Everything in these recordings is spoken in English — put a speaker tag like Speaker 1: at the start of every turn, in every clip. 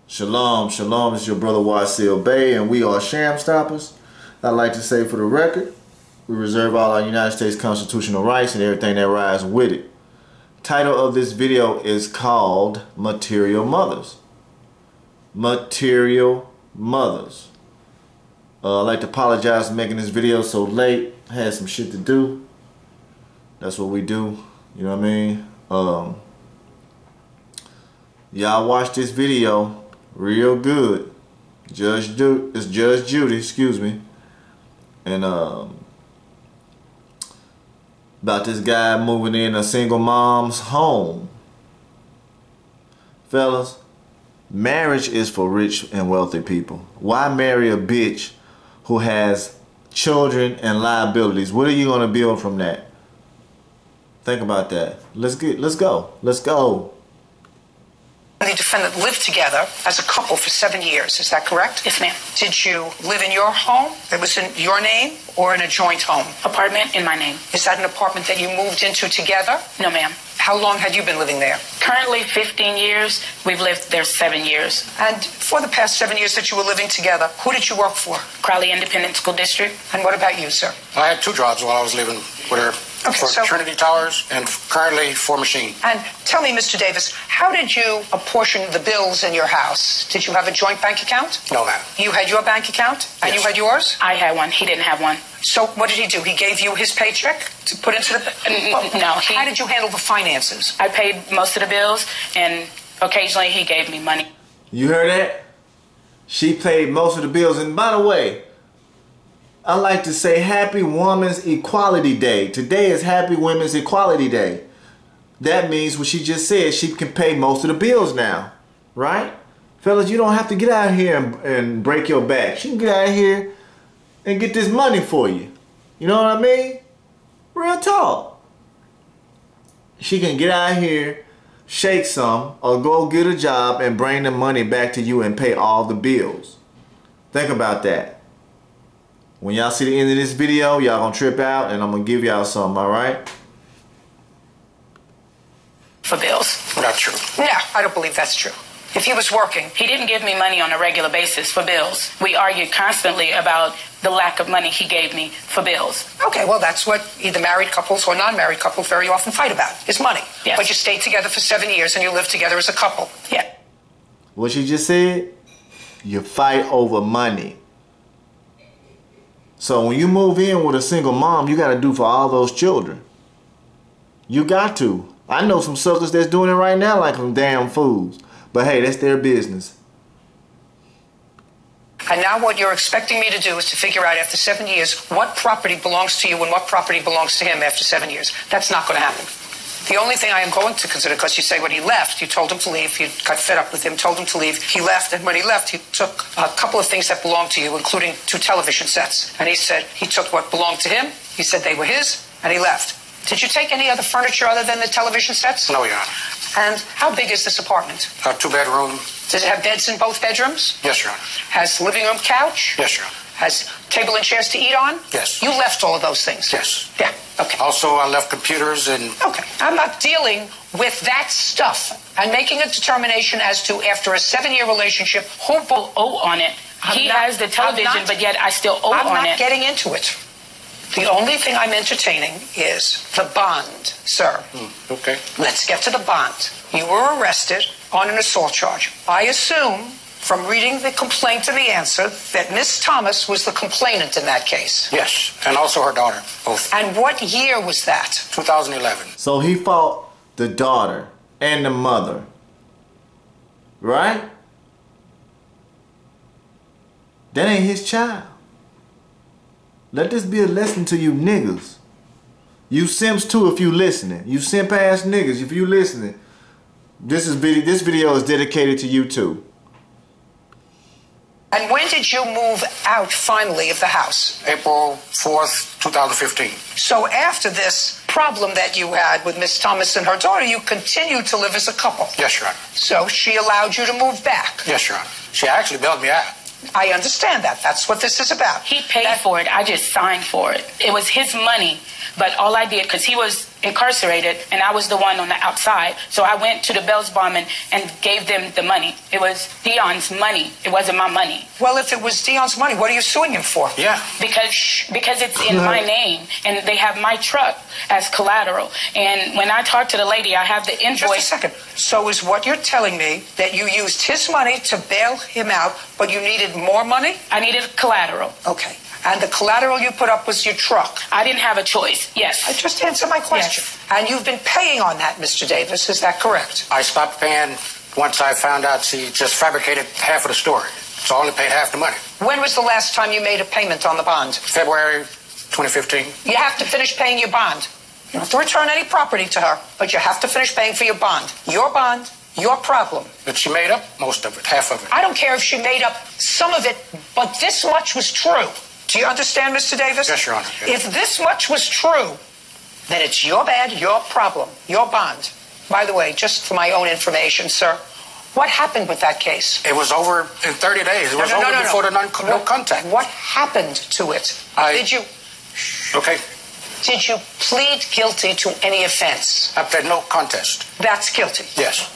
Speaker 1: Shalom, shalom, it's your brother Wasilkamilbey, and we are Shamstoppers. I'd like to say for the record, we reserve all our United States constitutional rights and everything that rides with it. Title of this video is called Material Mothers. Material Mothers. I'd like to apologize for making this video so late. I had some shit to do. That's what we do, you know what I mean? Y'all watch this video real good. It's Judge Judy, excuse me. And about this guy moving in a single mom's home. Fellas, marriage is for rich and wealthy people. Why marry a bitch who has children and liabilities? What are you gonna build from that? Think about that. Let's go.
Speaker 2: The defendant lived together as a couple for 7 years. Is that correct?
Speaker 3: Yes, ma'am.
Speaker 2: Did you live in your home that was in your name or in a joint home?
Speaker 3: Apartment in my name.
Speaker 2: Is that an apartment that you moved into together?
Speaker 3: No, ma'am.
Speaker 2: How long had you been living there?
Speaker 3: Currently 15 years. We've lived there 7 years.
Speaker 2: And for the past 7 years that you were living together, who did you work for?
Speaker 3: Crowley Independent School District.
Speaker 2: And what about you, sir?
Speaker 4: I had 2 jobs while I was living with her.
Speaker 2: Okay,
Speaker 4: for Trinity Towers and currently for Machine.
Speaker 2: And tell me, Mr. Davis, how did you apportion the bills in your house? Did you have a joint bank account?
Speaker 4: No, ma'am.
Speaker 2: You had your bank account and
Speaker 4: Yes.
Speaker 2: you had yours?
Speaker 3: I had one. He didn't have one.
Speaker 2: So what did he do? He gave you his paycheck to put into the...
Speaker 3: No.
Speaker 2: How did you handle the finances?
Speaker 3: I paid most of the bills, and occasionally he gave me money.
Speaker 1: You heard that? She paid most of the bills. And by the way, I like to say Happy Women's Equality Day. Today is Happy Women's Equality Day. That means what she just said, she can pay most of the bills now. Right? Fellas, you don't have to get out here and break your back. She can get out here and get this money for you. You know what I mean? Real talk. She can get out here, shake some, or go get a job and bring the money back to you and pay all the bills. Think about that. When y'all see the end of this video, y'all gonna trip out and I'm gonna give y'all something, alright?
Speaker 3: For bills.
Speaker 4: Not true.
Speaker 2: No, I don't believe that's true. If he was working...
Speaker 3: He didn't give me money on a regular basis for bills. We argued constantly about the lack of money he gave me for bills.
Speaker 2: Okay, well, that's what either married couples or non-married couples very often fight about, is money.
Speaker 3: Yes.
Speaker 2: But you stayed together for 7 years and you lived together as a couple.
Speaker 3: Yeah.
Speaker 1: What she just said? You fight over money. So when you move in with a single mom, you gotta do for all those children. You got to. I know some suckers that's doing it right now like some damn fools. But hey, that's their business.
Speaker 2: And now what you're expecting me to do is to figure out after 7 years what property belongs to you and what property belongs to him after 7 years. That's not going to happen. The only thing I am going to consider, because you say when he left, you told him to leave, you got fed up with him, told him to leave, he left, and when he left, he took a couple of things that belonged to you, including 2 television sets. And he said he took what belonged to him, he said they were his, and he left. Did you take any other furniture other than the television sets?
Speaker 4: No, Your Honor.
Speaker 2: And how big is this apartment?
Speaker 4: 2-bedroom.
Speaker 2: Does it have beds in both bedrooms?
Speaker 4: Yes, Your Honor.
Speaker 2: Has living room couch?
Speaker 4: Yes, Your Honor.
Speaker 2: Has table and chairs to eat on?
Speaker 4: Yes.
Speaker 2: You left all of those things?
Speaker 4: Yes.
Speaker 2: Yeah, okay.
Speaker 4: Also, I left computers and...
Speaker 2: Okay, I'm not dealing with that stuff and making a determination as to, after a 7-year relationship, who
Speaker 3: People owe on it. He has the television, but yet I still owe
Speaker 2: I'm
Speaker 3: on
Speaker 2: not
Speaker 3: it.
Speaker 2: getting into it. The only thing I'm entertaining is the bond, sir.
Speaker 4: Okay.
Speaker 2: Let's get to the bond. You were arrested on an assault charge. I assume, from reading the complaint and the answer, that Miss Thomas was the complainant in that case.
Speaker 4: Yes, and also her daughter, both.
Speaker 2: And what year was that?
Speaker 4: 2011.
Speaker 1: So he fought the daughter and the mother. Right? That ain't his child. Let this be a lesson to you niggas. You simps too if you listening. You simp ass niggas if you listening. This video is dedicated to you too.
Speaker 2: And when did you move out finally of the house?
Speaker 4: April 4th, 2015.
Speaker 2: So after this problem that you had with Miss Thomas and her daughter, you continued to live as a couple.
Speaker 4: Yes, Your Honor.
Speaker 2: So she allowed you to move back.
Speaker 4: Yes, Your Honor. She actually bailed me out.
Speaker 2: I understand that. That's what this is about.
Speaker 3: He paid for it. I just signed for it. It was his money. But all I did, because he was incarcerated and I was the one on the outside, so I went to the Bellsbaum and gave them the money. It was Dion's money. It wasn't my money.
Speaker 2: Well, if it was Dion's money, what are you suing him for?
Speaker 4: Yeah.
Speaker 3: Because it's in my name and they have my truck as collateral. And when I talked to the lady, I have the invoice.
Speaker 2: Just a second. So is what you're telling me that you used his money to bail him out, but you needed more money?
Speaker 3: I needed collateral.
Speaker 2: Okay. And the collateral you put up was your truck?
Speaker 3: I didn't have a choice. Yes.
Speaker 2: I just answered my question.
Speaker 3: Yes.
Speaker 2: And you've been paying on that, Mr. Davis. Is that correct?
Speaker 4: I stopped paying once I found out she just fabricated half of the story. So I only paid half the money.
Speaker 2: When was the last time you made a payment on the bond?
Speaker 4: February 2015.
Speaker 2: You have to finish paying your bond. You don't have to return any property to her, but you have to finish paying for your bond. Your bond, your problem.
Speaker 4: But she made up most of it, half of it.
Speaker 2: I don't care if she made up some of it, but this much was true. Do you understand, Mr. Davis?
Speaker 4: Yes, Your Honor. Yes.
Speaker 2: If this much was true, then it's your bad, your problem, your bond. By the way, just for my own information, sir, what happened with that case?
Speaker 4: It was over in 30 days. It was over before the no contact.
Speaker 2: What happened to it?
Speaker 4: Okay.
Speaker 2: Did you plead guilty to any offense?
Speaker 4: I pled no contest.
Speaker 2: That's guilty.
Speaker 4: Yes.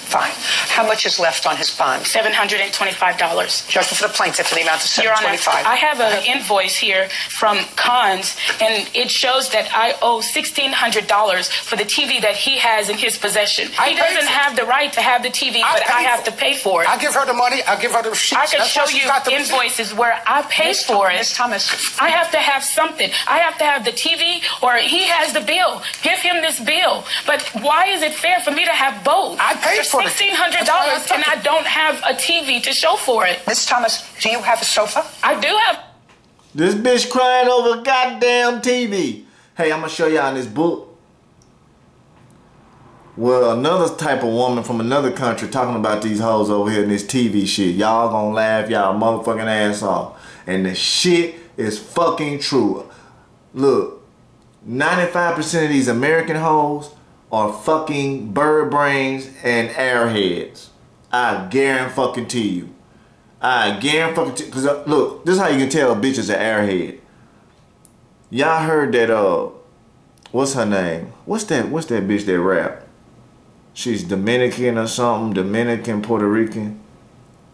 Speaker 2: Fine. How much is left on his bond?
Speaker 3: $725.
Speaker 2: Judgment for the plaintiff in the amount of
Speaker 3: Your Honor,
Speaker 2: $725.
Speaker 3: I have an invoice here from Cons, and it shows that I owe $1,600 for the TV that he has in his possession. He doesn't have the right to have the TV, but I have to pay for it.
Speaker 4: I give her the money. I give her the receipts.
Speaker 3: I can show you invoices where I pay for it.
Speaker 2: Ms. Thomas.
Speaker 3: I have to have something. I have to have the TV, or he has the bill. Give him this bill. But why is it fair for me to have both?
Speaker 4: I paid for it.
Speaker 3: $1,600 and I don't have a TV to show for it.
Speaker 2: Ms. Thomas, do you have a sofa?
Speaker 3: I do have.
Speaker 1: This bitch crying over a goddamn TV. Hey, I'm gonna show y'all in this book. Well, another type of woman from another country talking about these hoes over here in this TV shit. Y'all gonna laugh y'all motherfucking ass off. And the shit is fucking true. Look, 95% of these American hoes are fucking bird brains and airheads. I guarantee you. I guarantee, because look, this is how you can tell a bitch is an airhead. Y'all heard that, what's her name? What's that bitch that rap? She's Dominican or something, Dominican, Puerto Rican.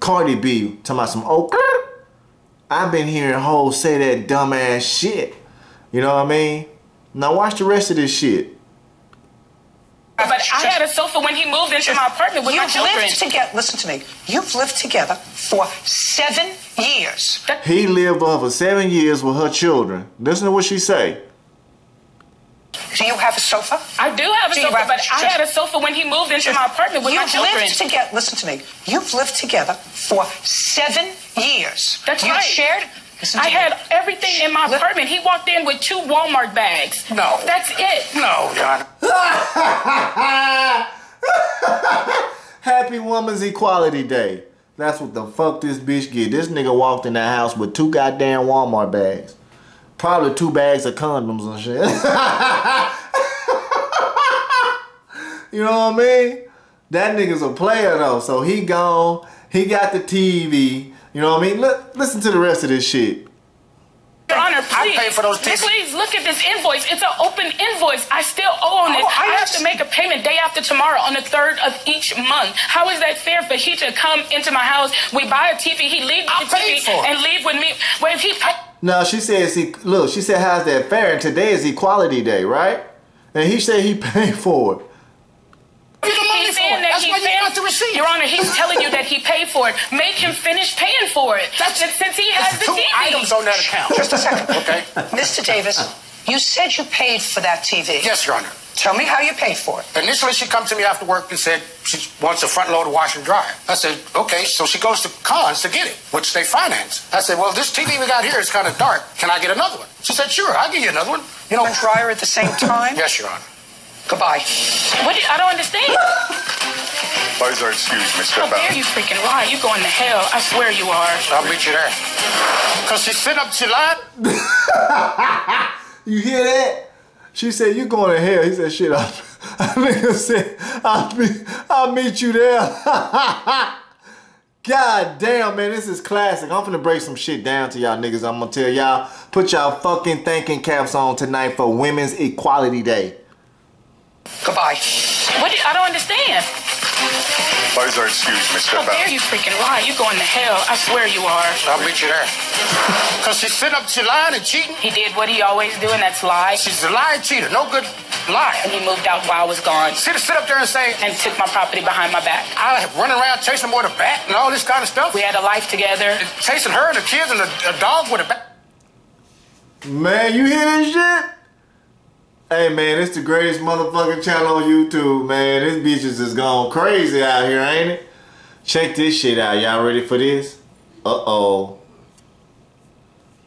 Speaker 1: Cardi B, talking about some I've been hearing hoes say that dumbass shit. You know what I mean? Now watch the rest of this shit.
Speaker 3: But I had a sofa when he moved into my apartment with my children.
Speaker 2: Listen to me. You've lived together for 7 years.
Speaker 1: He lived with her for 7 years with her children. Listen to what she say.
Speaker 2: Do you have a sofa?
Speaker 3: I do have a sofa, but I had a sofa when he moved into my apartment with my children.
Speaker 2: Listen to me. You've lived together for 7 years.
Speaker 3: That's
Speaker 2: you
Speaker 3: right.
Speaker 2: Shared.
Speaker 3: I had everything in my apartment. He walked in with 2 Walmart bags.
Speaker 4: No.
Speaker 3: That's it.
Speaker 4: No, Your Honor.
Speaker 1: Happy Women's Equality Day. That's what the fuck this bitch get. This nigga walked in that house with 2 goddamn Walmart bags. Probably 2 bags of condoms and shit. You know what I mean? That nigga's a player though. So he gone. He got the TV. You know what I mean? Listen to the rest of this shit.
Speaker 3: Your Honor, please.
Speaker 4: I paid for those tickets.
Speaker 3: Please look at this invoice. It's an open invoice. I still owe on it. I have to make a payment day after tomorrow on the 3rd of each month. How is that fair for he to come into my house? We buy a TV. He leave with the TV and leave with me. Well, if he
Speaker 1: no, she said, look, she said, how's that fair? And today is Equality Day, right? And he said he paid for it.
Speaker 3: He's saying that he paid the receipt. Your Honor, he's telling you that he paid for it. Make him finish paying for it. Since he has the
Speaker 4: 2
Speaker 3: TV.
Speaker 4: items on that account.
Speaker 2: Just a second.
Speaker 4: Okay.
Speaker 2: Mr. Davis, you said you paid for that TV.
Speaker 4: Yes, Your Honor.
Speaker 2: Tell me how you paid for it.
Speaker 4: Initially, she come to me after work and said she wants a front load wash and dryer. I said, okay, so she goes to Cons to get it, which they finance. I said, well, this TV we got here is kind of dark. Can I get another one? She said, sure, I'll give you another one.
Speaker 2: You know, dryer at the same time?
Speaker 4: Yes, Your Honor.
Speaker 2: Goodbye.
Speaker 3: I don't understand.
Speaker 5: Boys are excused, Mr.
Speaker 3: How dare you freaking lie? You going to hell. I swear you are.
Speaker 4: I'll meet you there. Because she sit up, she lied.
Speaker 1: You hear that? She said, you going to hell. He said, shit, I said, I'll meet you there. God damn, man, this is classic. I'm finna break some shit down to y'all niggas. I'm gonna tell y'all, put y'all fucking thinking caps on tonight for Women's Equality Day.
Speaker 2: Goodbye.
Speaker 3: I don't understand.
Speaker 5: Boys are excused, Mr.
Speaker 3: How dare you freaking lie? You going to hell. I swear you are.
Speaker 4: I'll meet you there. Because she's sitting up, she lying and cheating.
Speaker 3: He did what he always do, and that's lie.
Speaker 4: She's a lying cheater. No good lie.
Speaker 3: And he moved out while I was gone.
Speaker 4: Sit up there and say,
Speaker 3: And took my property behind my back.
Speaker 4: I have running around chasing them with a bat and all this kind of stuff.
Speaker 3: We had a life together.
Speaker 4: Chasing her and the kids and a dog with a bat.
Speaker 1: Man, you hear this shit? Hey, man, it's the greatest motherfucking channel on YouTube, man. This bitch is just gone crazy out here, ain't it? Check this shit out. Y'all ready for this? Uh-oh.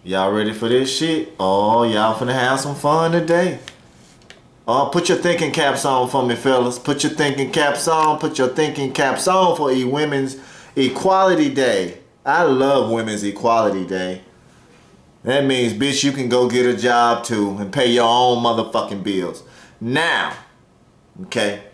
Speaker 1: Y'all ready for this shit? Oh, y'all finna have some fun today. Oh, put your thinking caps on for me, fellas. Put your thinking caps on. Put your thinking caps on for Women's Equality Day. I love Women's Equality Day. That means, bitch, you can go get a job too and pay your own motherfucking bills. Now, okay,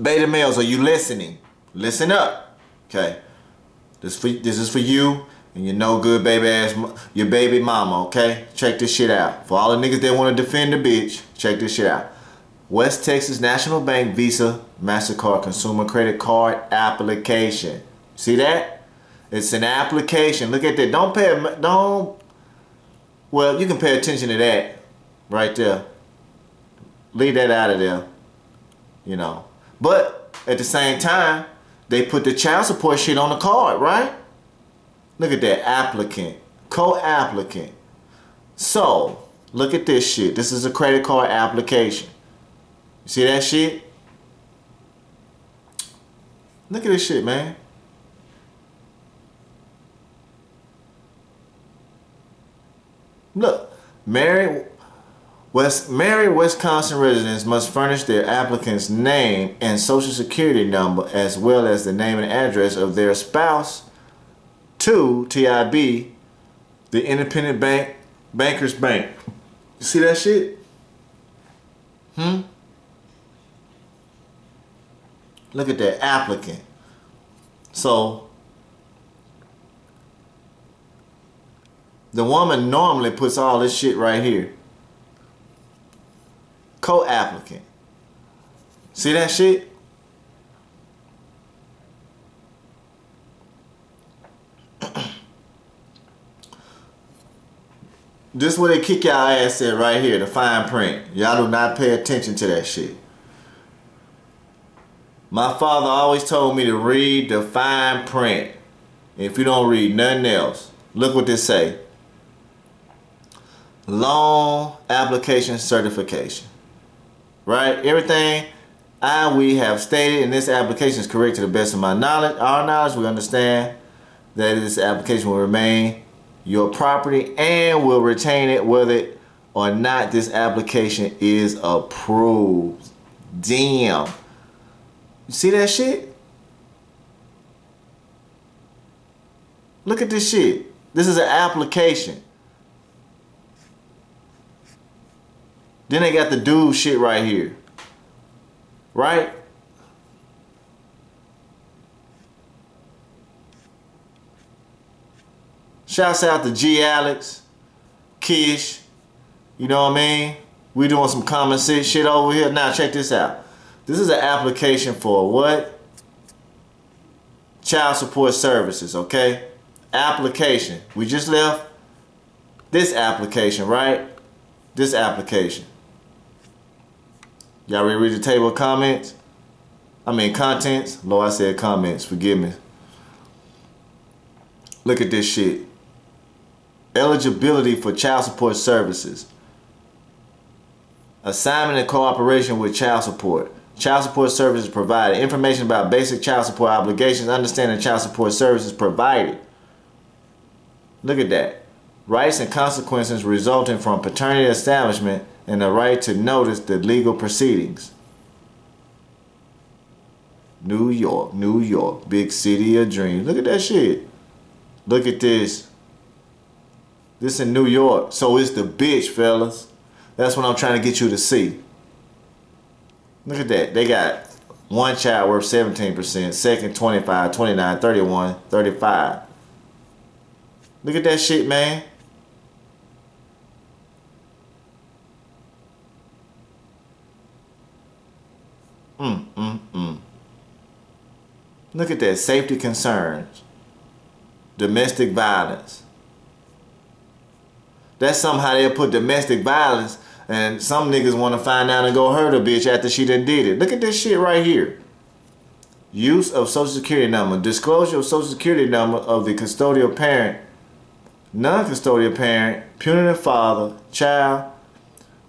Speaker 1: beta males, are you listening? Listen up, okay? This is for you and your no good baby ass, your baby mama, okay? Check this shit out. For all the niggas that want to defend the bitch, check this shit out. West Texas National Bank Visa MasterCard Consumer Credit Card application. See that? It's an application. Look at that. Well, you can pay attention to that right there. Leave that out of there, you know. But at the same time, they put the child support shit on the card, right? Look at that, applicant, co-applicant. So, look at this shit. This is a credit card application. You see that shit? Look at this shit, man. Look, married Wisconsin residents must furnish their applicant's name and social security number as well as the name and address of their spouse to TIB, the independent banker's bank. You see that shit? Look at that applicant. So the woman normally puts all this shit right here. Co-applicant. See that shit? This is where they kick y'all ass at right here, the fine print. Y'all do not pay attention to that shit. My father always told me to read the fine print. If you don't read nothing else, look what this say. Loan application certification. Right? Everything we have stated in this application is correct to the best of my knowledge. Our knowledge, we understand that this application will remain your property and will retain it whether or not this application is approved. Damn. You see that shit? Look at this shit. This is an application. Then they got the dude shit right here. Right? Shouts out to G Alex, Kish. You know what I mean? We doing some common sense shit over here. Now check this out. This is an application for what? Child support services, okay? Application. We just left this application, right? This application. Y'all ready to read the table of comments? Contents. Lord, I said comments. Forgive me. Look at this shit. Eligibility for child support services. Assignment and cooperation with child support. Child support services provided. Information about basic child support obligations. Understanding child support services provided. Look at that. Rights and consequences resulting from paternity establishment and the right to notice the legal proceedings. New York, New York, big city of dreams. Look at that shit. Look at this. This in New York. So it's the bitch, fellas. That's what I'm trying to get you to see. Look at that. They got One child worth 17%. Second, 25, 29, 31, 35. Look at that shit, man. Look at that. Safety concerns. Domestic violence. That's somehow they'll put domestic violence, and some niggas want to find out and go hurt a bitch after she done did it. Look at this shit right here. Use of Social Security number. Disclosure of Social Security number of the custodial parent, non-custodial parent, putative father, child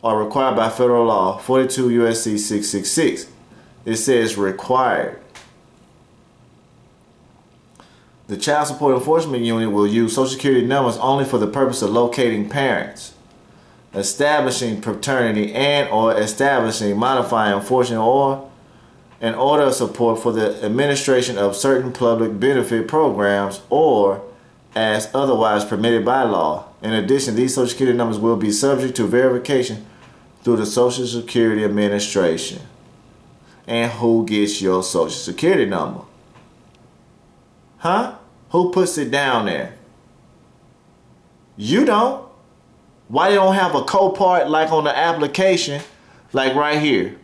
Speaker 1: are required by federal law, 42 U.S.C. 666. It says required. The Child Support Enforcement Unit will use Social Security numbers only for the purpose of locating parents, establishing paternity, and or establishing, modifying, enforcing, or an order of support for the administration of certain public benefit programs or as otherwise permitted by law. In addition, these Social Security numbers will be subject to verification through the Social Security Administration. And who gets your Social Security number? Huh? Who puts it down there? You don't. Why they don't have a co-part like on the application, like right here?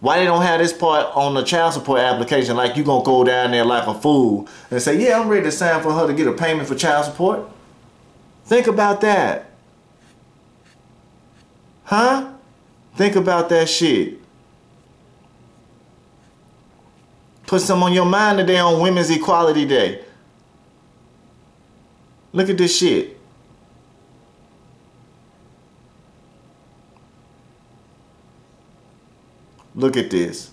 Speaker 1: Why they don't have this part on the child support application like you gonna go down there like a fool and say, yeah, I'm ready to sign for her to get a payment for child support? Think about that. Huh? Think about that shit. Put some on your mind today on Women's Equality Day. Look at this shit. Look at this.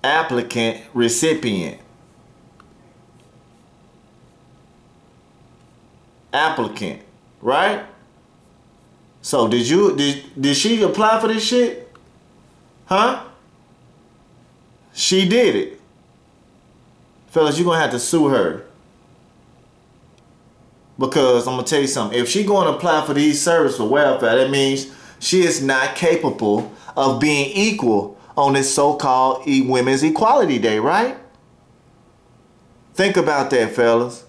Speaker 1: Applicant, recipient. Applicant, right? So did she apply for this shit? Huh? She did it. Fellas, you're gonna have to sue her. Because I'm gonna tell you something. If she gonna apply for these services for welfare, that means she is not capable of being equal on this so-called Women's Equality Day, right? Think about that, fellas.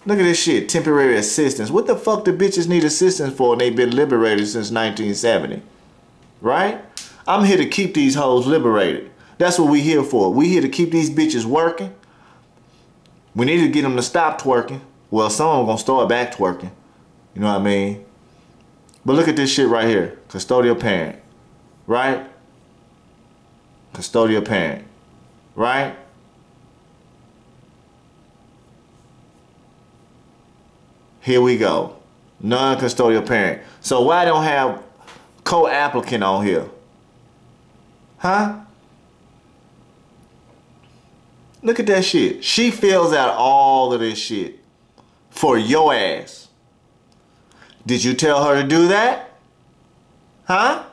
Speaker 1: Look at this shit. Temporary assistance. What the fuck do bitches need assistance for and they've been liberated since 1970? Right? I'm here to keep these hoes liberated. That's what we here for. We here to keep these bitches working. We need to get them to stop twerking. Well, some of them gonna start back twerking. You know what I mean? But look at this shit right here. Custodial parent. Right? Custodial parent. Right? Here we go. Non-custodial parent. So why don't have co-applicant on here? Huh? Look at that shit. She fills out all of this shit for your ass. Did you tell her to do that? Huh?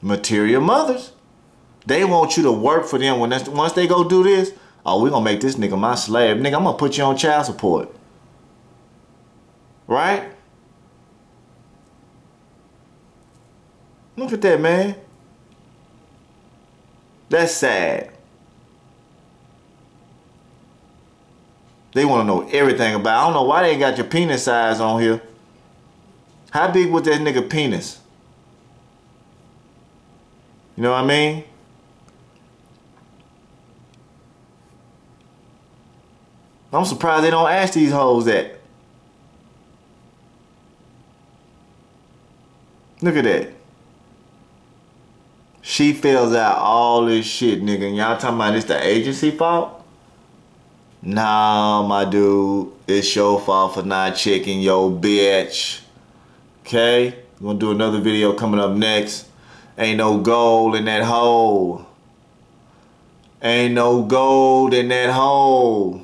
Speaker 1: Material mothers. They want you to work for them. Once they go do this, oh, we're going to make this nigga my slave. Nigga, I'm going to put you on child support. Right? Look at that, man. That's sad. They want to know everything about it. I don't know why they ain't got your penis size on here. How big was that nigga penis? You know what I mean? I'm surprised they don't ask these hoes that. Look at that. She fills out all this shit, nigga. And y'all talking about it's the agency fault? Nah, my dude. It's your fault for not checking your bitch. Okay? We're gonna do another video coming up next. Ain't no gold in that hole. Ain't no gold in that hole.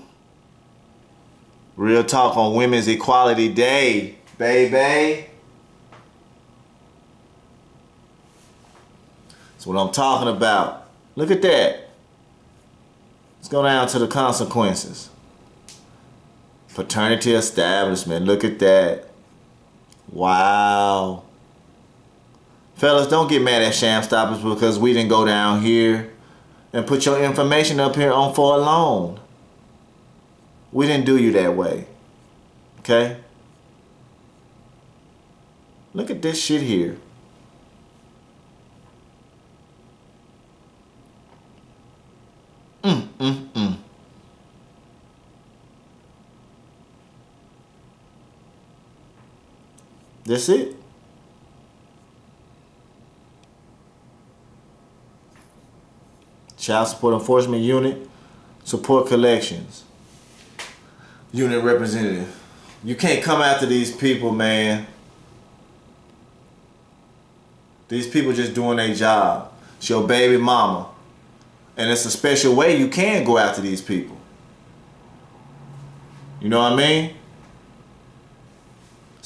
Speaker 1: Real talk on Women's Equality Day, baby. That's what I'm talking about. Look at that. Let's go down to the consequences. Paternity establishment. Look at that. Wow. Fellas, don't get mad at Shamstoppers because we didn't go down here and put your information up here on for a loan. We didn't do you that way. Okay? Look at this shit here. That's it. Child Support Enforcement Unit, Support Collections. Unit representative. You can't come after these people, man. These people just doing their job. It's your baby mama. And it's a special way you can go after these people. You know what I mean?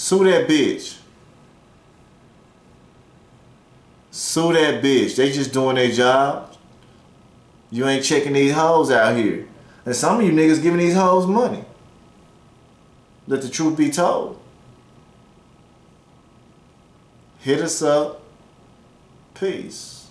Speaker 1: Sue that bitch. Sue that bitch. They just doing their job. You ain't checking these hoes out here. And some of you niggas giving these hoes money. Let the truth be told. Hit us up. Peace.